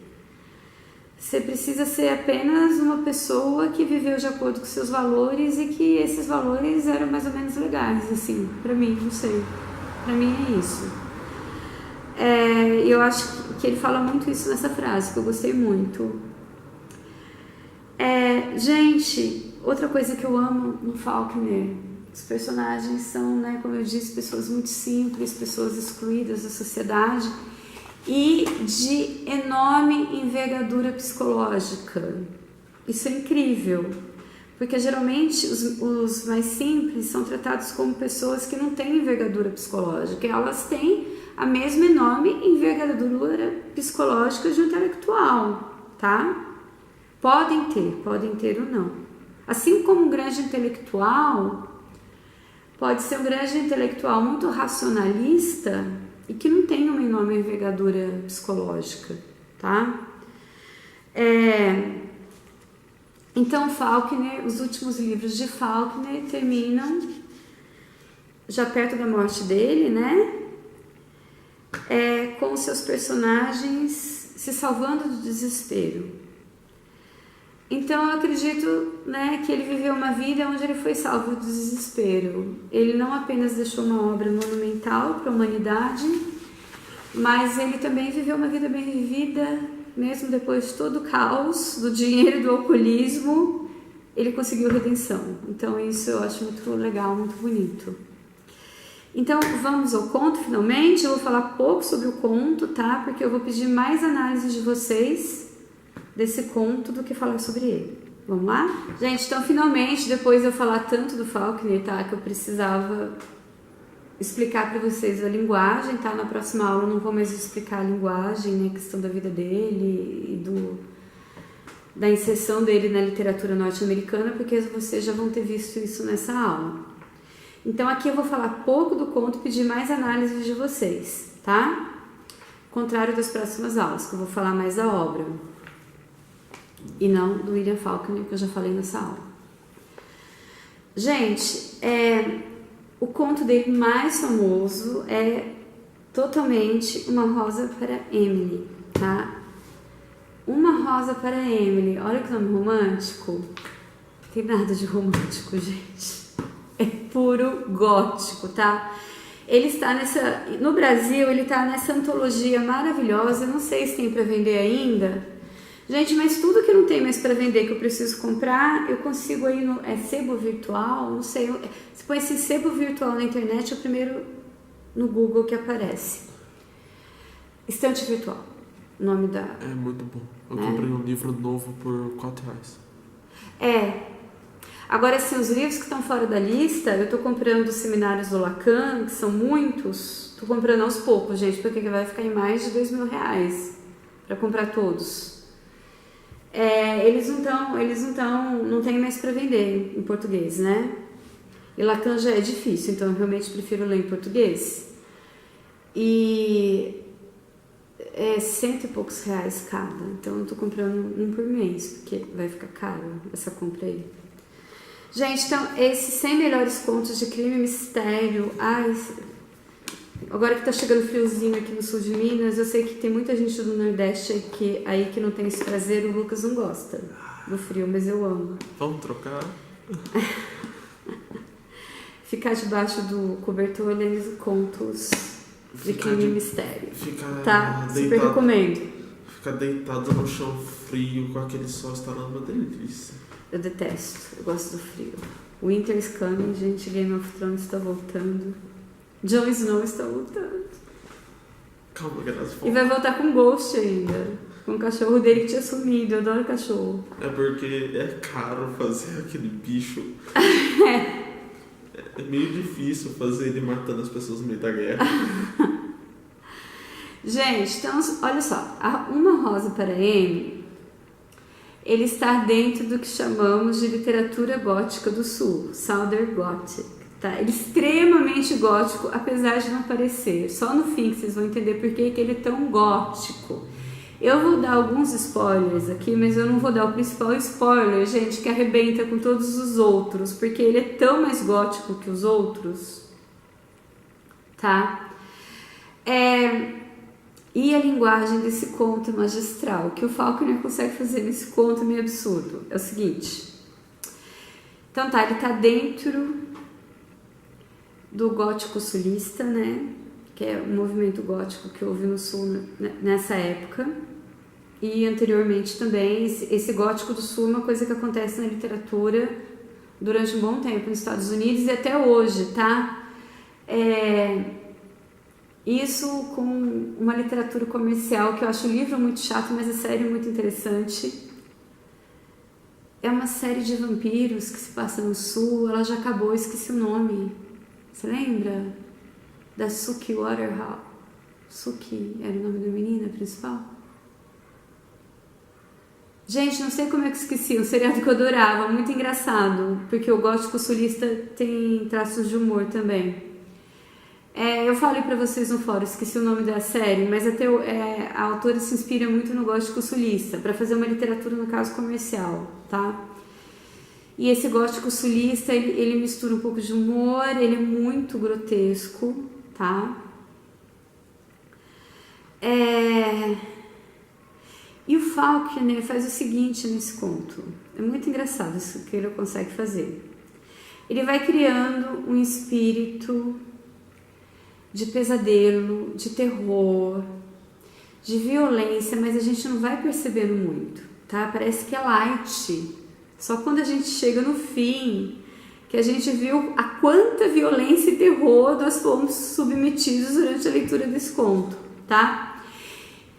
Você precisa ser apenas uma pessoa que viveu de acordo com seus valores e que esses valores eram mais ou menos legais, assim, pra mim, não sei. Pra mim é isso. Eu acho que ele fala muito isso nessa frase, que eu gostei muito. Gente, outra coisa que eu amo no Faulkner, os personagens são, né, como eu disse, pessoas muito simples, pessoas excluídas da sociedade, e de enorme envergadura psicológica. Isso é incrível, porque geralmente os mais simples são tratados como pessoas que não têm envergadura psicológica, e elas têm a mesma enorme envergadura psicológica de um intelectual, tá? Podem ter ou não. Assim como um grande intelectual pode ser um grande intelectual muito racionalista e que não tem uma enorme envergadura psicológica, tá? Então, Faulkner, os últimos livros de Faulkner terminam já perto da morte dele, né? Com seus personagens se salvando do desespero. Então, eu acredito, né, que ele viveu uma vida onde ele foi salvo do desespero. Ele não apenas deixou uma obra monumental para a humanidade, mas ele também viveu uma vida bem vivida, mesmo depois de todo o caos, do dinheiro e do alcoolismo, ele conseguiu redenção. Então, isso eu acho muito legal, muito bonito. Então, vamos ao conto, finalmente. Eu vou falar pouco sobre o conto, tá? Porque eu vou pedir mais análise de vocês desse conto do que falar sobre ele. Vamos lá? Gente, então finalmente, depois de eu falar tanto do Faulkner, tá, que eu precisava explicar para vocês a linguagem, tá? Na próxima aula eu não vou mais explicar a linguagem, né, a questão da vida dele e da inserção dele na literatura norte-americana, porque vocês já vão ter visto isso nessa aula. Então aqui eu vou falar pouco do conto e pedir mais análise de vocês, tá? Contrário das próximas aulas, que eu vou falar mais da obra. E não do William Faulkner, que eu já falei nessa aula. Gente, o conto dele mais famoso é totalmente Uma Rosa para Emily, tá? Uma Rosa para Emily, olha que nome romântico. Não tem nada de romântico, gente. É puro gótico, tá? Ele está no Brasil, ele está nessa antologia maravilhosa, eu não sei se tem para vender ainda. Gente, mas tudo que não tem mais para vender, que eu preciso comprar, eu consigo aí no sebo virtual, não sei. Você põe esse sebo virtual na internet, é o primeiro no Google que aparece. Estante virtual, o nome da... É muito bom. Eu comprei um livro novo por R$4. Agora, assim, os livros que estão fora da lista, eu tô comprando os seminários do Lacan, que são muitos. Tô comprando aos poucos, gente, porque vai ficar em mais de R$2.000 para comprar todos. Eles não tem mais para vender em português, né? E Lacan já é difícil, então eu realmente prefiro ler em português. E é R$100 e poucos cada, então eu tô comprando um por mês, porque vai ficar caro essa compra aí. Gente, então, esses 100 melhores contos de crime e mistério. Agora que tá chegando friozinho aqui no sul de Minas, eu sei que tem muita gente do Nordeste aí que não tem esse prazer. O Lucas não gosta do frio, mas eu amo. Vamos trocar? Ficar debaixo do cobertor olhando contos de crime e mistério. Tá? Super recomendo. Ficar deitado no chão frio com aquele sol estalando, uma delícia. Eu detesto, eu gosto do frio. Winter is coming, gente, Game of Thrones está voltando. Jon Snow está voltando. Calma, Graça. E vai voltar com Ghost ainda. Com o cachorro dele que tinha sumido. Eu adoro cachorro. É porque é caro fazer aquele bicho. É meio difícil fazer ele matando as pessoas no meio da guerra. Gente, então, olha só. Uma Rosa para Amy, ele está dentro do que chamamos de literatura gótica do sul, Southern Gothic. Tá? Ele é extremamente gótico, apesar de não parecer. Só no fim que vocês vão entender por que ele é tão gótico. Eu vou dar alguns spoilers aqui, mas eu não vou dar o principal spoiler, gente, que arrebenta com todos os outros, porque ele é tão mais gótico que os outros, tá? E a linguagem desse conto é magistral. O que o Faulkner consegue fazer nesse conto é meio absurdo. É o seguinte. Então tá, ele tá dentro do gótico sulista, né? Que é um movimento gótico que houve no sul nessa época. E anteriormente também, esse gótico do sul é uma coisa que acontece na literatura durante um bom tempo nos Estados Unidos e até hoje, tá? Isso com uma literatura comercial, que eu acho o livro muito chato, mas a série muito interessante. É uma série de vampiros que se passa no sul, ela já acabou, eu esqueci o nome. Você lembra? Da Suki Waterhouse. Suki era o nome da menina principal? Gente, não sei como é que eu esqueci, um seriado que eu adorava, muito engraçado, porque o gótico sulista tem traços de humor também. Eu falei pra vocês no fórum, esqueci o nome da série, mas até a autora se inspira muito no gótico sulista, para fazer uma literatura, no caso, comercial, tá? E esse gótico sulista, ele mistura um pouco de humor, ele é muito grotesco, tá? E o Faulkner faz o seguinte nesse conto, é muito engraçado isso que ele consegue fazer. Ele vai criando um espírito de pesadelo, de terror, de violência, mas a gente não vai percebendo muito, tá? Parece que é light. Só quando a gente chega no fim, que a gente viu a quanta violência e terror nós fomos submetidos durante a leitura desse conto, tá?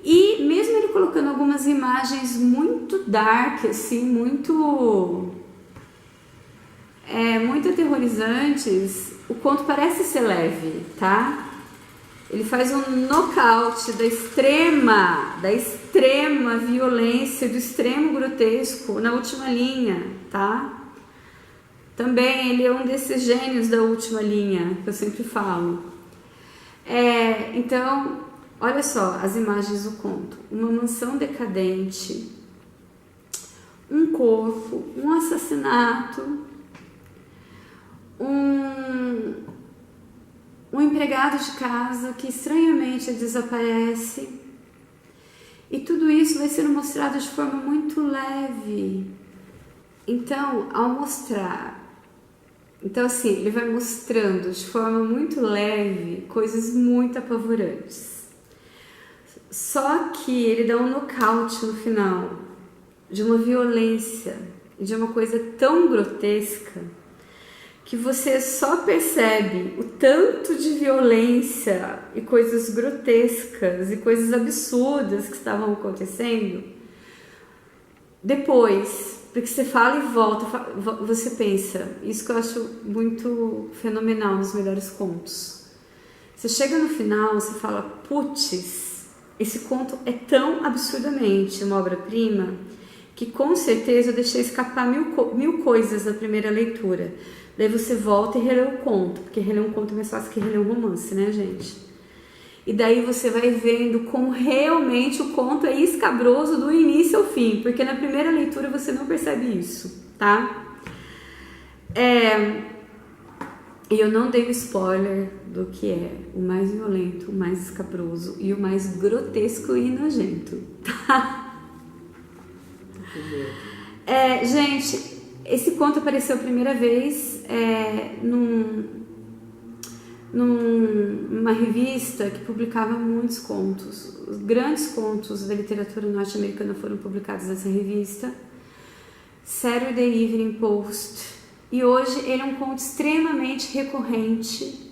E mesmo ele colocando algumas imagens muito dark, assim, muito aterrorizantes, o conto parece ser leve, tá? Ele faz um nocaute da extrema violência, do extremo grotesco na última linha, tá? Também ele é um desses gênios da última linha, que eu sempre falo. Então, olha só as imagens do conto. Uma mansão decadente, um corpo, um assassinato, um empregado de casa que estranhamente desaparece, e tudo isso vai sendo mostrado de forma muito leve. Então, ao mostrar, assim, ele vai mostrando de forma muito leve coisas muito apavorantes. Só que ele dá um nocaute no final de uma violência, de uma coisa tão grotesca, que você só percebe o tanto de violência e coisas grotescas e coisas absurdas que estavam acontecendo depois, porque você fala e volta, você pensa. Isso que eu acho muito fenomenal nos melhores contos. Você chega no final, você fala, putz, esse conto é tão absurdamente uma obra-prima que com certeza eu deixei escapar mil coisas na primeira leitura. Daí você volta e relê o conto, porque reler um conto é mais fácil que reler um romance, né, gente? E daí você vai vendo como realmente o conto é escabroso do início ao fim, porque na primeira leitura você não percebe isso, tá? E eu não dei o spoiler do que é o mais violento, o mais escabroso e o mais grotesco e nojento, tá? Gente, esse conto apareceu a primeira vez numa revista que publicava muitos contos. Os grandes contos da literatura norte-americana foram publicados nessa revista. Saturday Evening Post, e hoje ele é um conto extremamente recorrente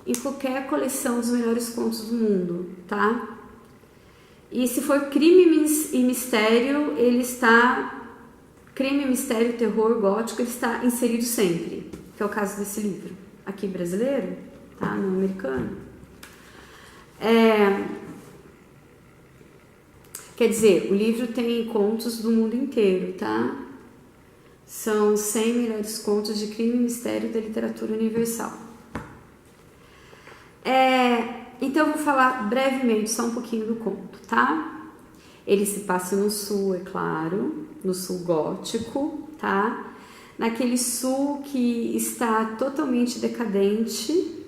em qualquer coleção dos melhores contos do mundo, tá? E se for crime e mistério, ele está... Crime, mistério, terror, gótico, ele está inserido sempre, que é o caso desse livro. Aqui brasileiro, tá? No americano. Quer dizer, o livro tem contos do mundo inteiro, tá? São 100 melhores contos de crime e mistério da literatura universal. Então eu vou falar brevemente só um pouquinho do conto, tá? Ele se passa no sul, é claro, no sul gótico, tá? Naquele sul que está totalmente decadente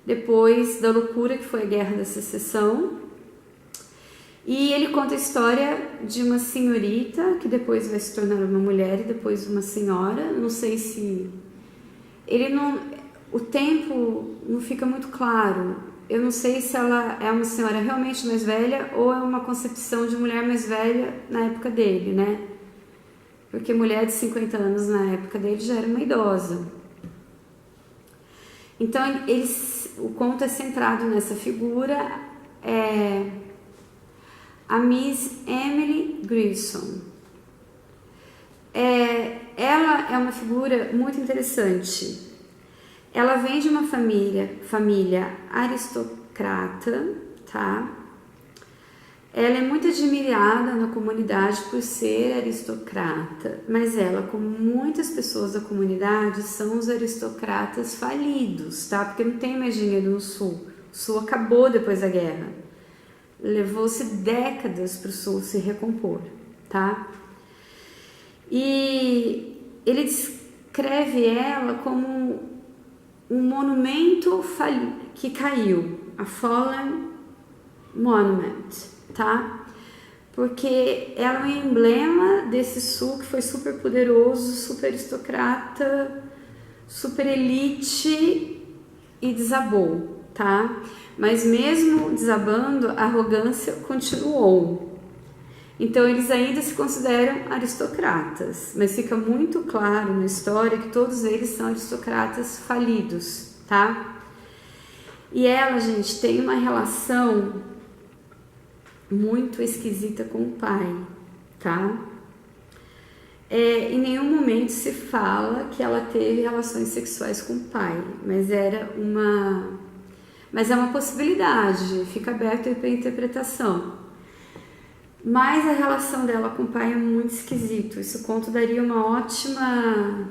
depois da loucura que foi a Guerra da Secessão. E ele conta a história de uma senhorita que depois vai se tornar uma mulher e depois uma senhora. Não sei se... O tempo não fica muito claro. Eu não sei se ela é uma senhora realmente mais velha ou é uma concepção de mulher mais velha na época dele, né? Porque mulher de 50 anos na época dele já era uma idosa. Então, o conto é centrado nessa figura, a Miss Emily Grierson. Ela é uma figura muito interessante. Ela vem de uma família aristocrata, tá? Ela é muito admirada na comunidade por ser aristocrata, mas ela, como muitas pessoas da comunidade, são os aristocratas falidos, tá? Porque não tem mais dinheiro no Sul. O Sul acabou depois da guerra. Levou-se décadas para o Sul se recompor, tá? E ele descreve ela como um monumento que caiu, a Fallen Monument, tá? Porque ela é um emblema desse sul que foi super poderoso, super aristocrata, super elite e desabou, tá? Mas mesmo desabando, a arrogância continuou. Então eles ainda se consideram aristocratas, mas fica muito claro na história que todos eles são aristocratas falidos, tá? E ela, gente, tem uma relação muito esquisita com o pai, tá? Em nenhum momento se fala que ela teve relações sexuais com o pai, mas é uma possibilidade, fica aberto para interpretação. Mas a relação dela com o pai é muito esquisito. Esse conto daria uma ótima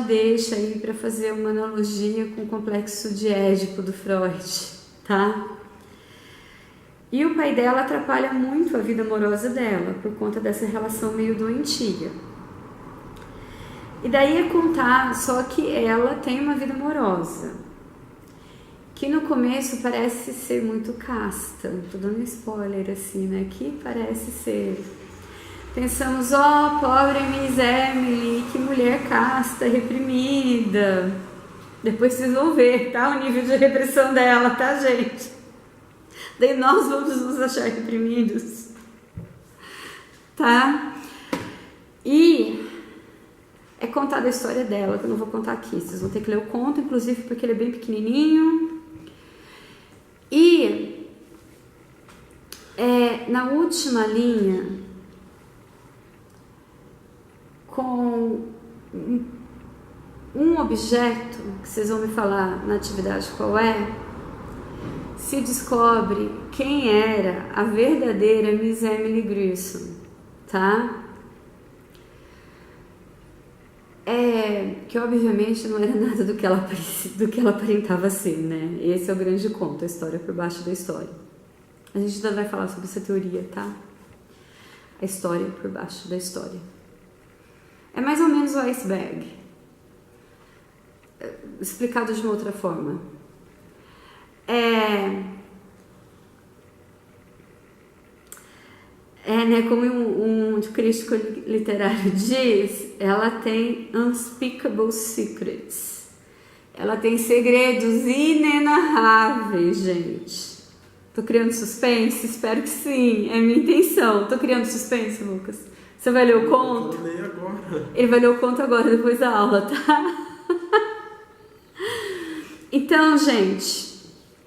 deixa aí para fazer uma analogia com o complexo de Édipo do Freud, tá? E o pai dela atrapalha muito a vida amorosa dela por conta dessa relação meio doentia. E daí é contar só que ela tem uma vida amorosa, que no começo parece ser muito casta. Tô dando spoiler assim, né? Que parece ser. Pensamos, pobre Miss Emily, que mulher casta, reprimida. Depois vocês vão ver, tá? O nível de repressão dela, tá, gente? Daí nós vamos nos achar reprimidos, tá? E é contada a história dela, que eu não vou contar aqui. Vocês vão ter que ler o conto, inclusive porque ele é bem pequenininho. E na última linha, com um objeto, que vocês vão me falar na atividade qual é, se descobre quem era a verdadeira Miss Emily Grierson, tá? Que obviamente não era nada do que ela aparentava ser, né? Esse é o grande conto, a história por baixo da história. A gente ainda vai falar sobre essa teoria, tá? A história por baixo da história. É mais ou menos o iceberg. Explicado de uma outra forma. Né, como um crítico literário diz, ela tem unspeakable secrets. Ela tem segredos inenarráveis, gente. Tô criando suspense? Espero que sim, é minha intenção. Tô criando suspense, Lucas? Você vai ler o conto? Eu leio agora. Ele vai ler o conto agora, depois da aula, tá? Então, gente,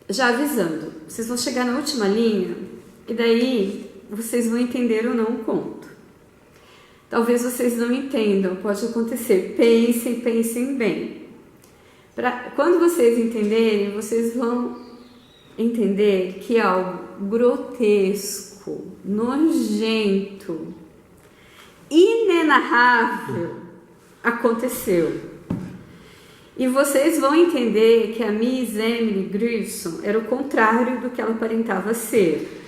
já avisando, vocês vão chegar na última linha e daí vocês vão entender ou não o conto. Talvez vocês não entendam, pode acontecer. Pensem bem. Quando vocês entenderem, vocês vão entender que algo grotesco, nojento, inenarrável aconteceu. E vocês vão entender que a Miss Emily Grierson era o contrário do que ela aparentava ser.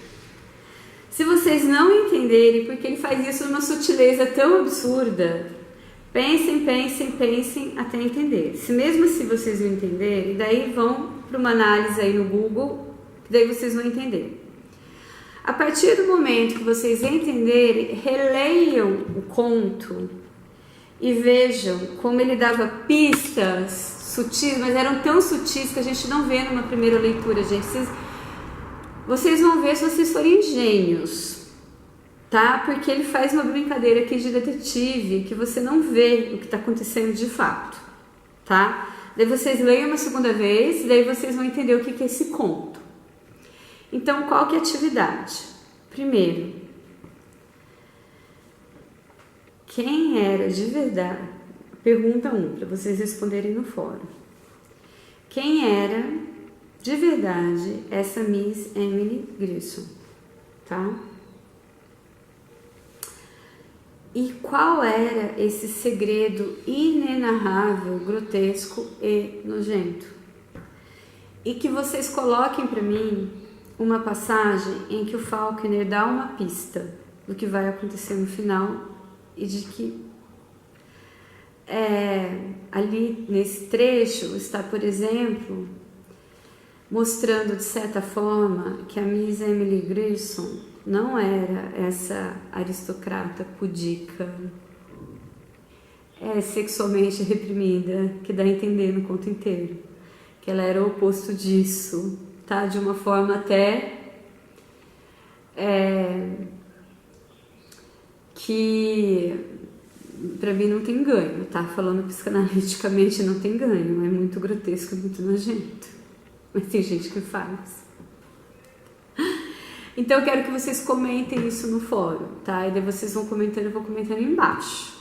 Se vocês não entenderem porque ele faz isso numa sutileza tão absurda, pensem até entender. Se mesmo assim vocês não entenderem, daí vão para uma análise aí no Google, daí vocês vão entender. A partir do momento que vocês entenderem, releiam o conto e vejam como ele dava pistas sutis, mas eram tão sutis que a gente não vê numa primeira leitura, gente. Vocês vão ver se vocês forem gênios, tá? Porque ele faz uma brincadeira aqui de detetive que você não vê o que está acontecendo de fato, tá? Daí vocês leiam uma segunda vez, daí vocês vão entender o que é esse conto. Então, qual que é a atividade? Primeiro, quem era de verdade? Pergunta 1, para vocês responderem no fórum. Quem era de verdade essa Miss Emily Grierson, tá? E qual era esse segredo inenarrável, grotesco e nojento? E que vocês coloquem para mim uma passagem em que o Faulkner dá uma pista do que vai acontecer no final e de que ali nesse trecho está, por exemplo, mostrando de certa forma que a Miss Emily Grierson não era essa aristocrata pudica, sexualmente reprimida, que dá a entender no conto inteiro, que ela era o oposto disso, tá? De uma forma até que pra mim não tem ganho, tá? Falando psicanaliticamente não tem ganho, é muito grotesco, é muito nojento, mas tem gente que faz. Então eu quero que vocês comentem isso no fórum, tá? E daí vocês vão comentando, eu vou comentando embaixo.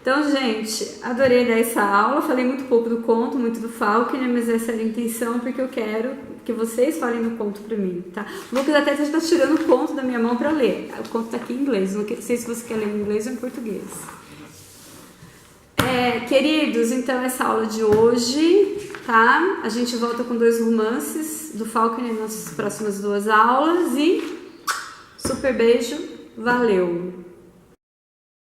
Então, gente, adorei dar essa aula, falei muito pouco do conto, muito do Faulkner, mas essa era a intenção, porque eu quero que vocês falem do conto pra mim, tá? O Lucas até está tirando o conto da minha mão pra ler, o conto tá aqui em inglês, não sei se você quer ler em inglês ou em português. Queridos, então essa aula de hoje, tá? A gente volta com 2 romances do Faulkner nas próximas 2 aulas e super beijo, valeu!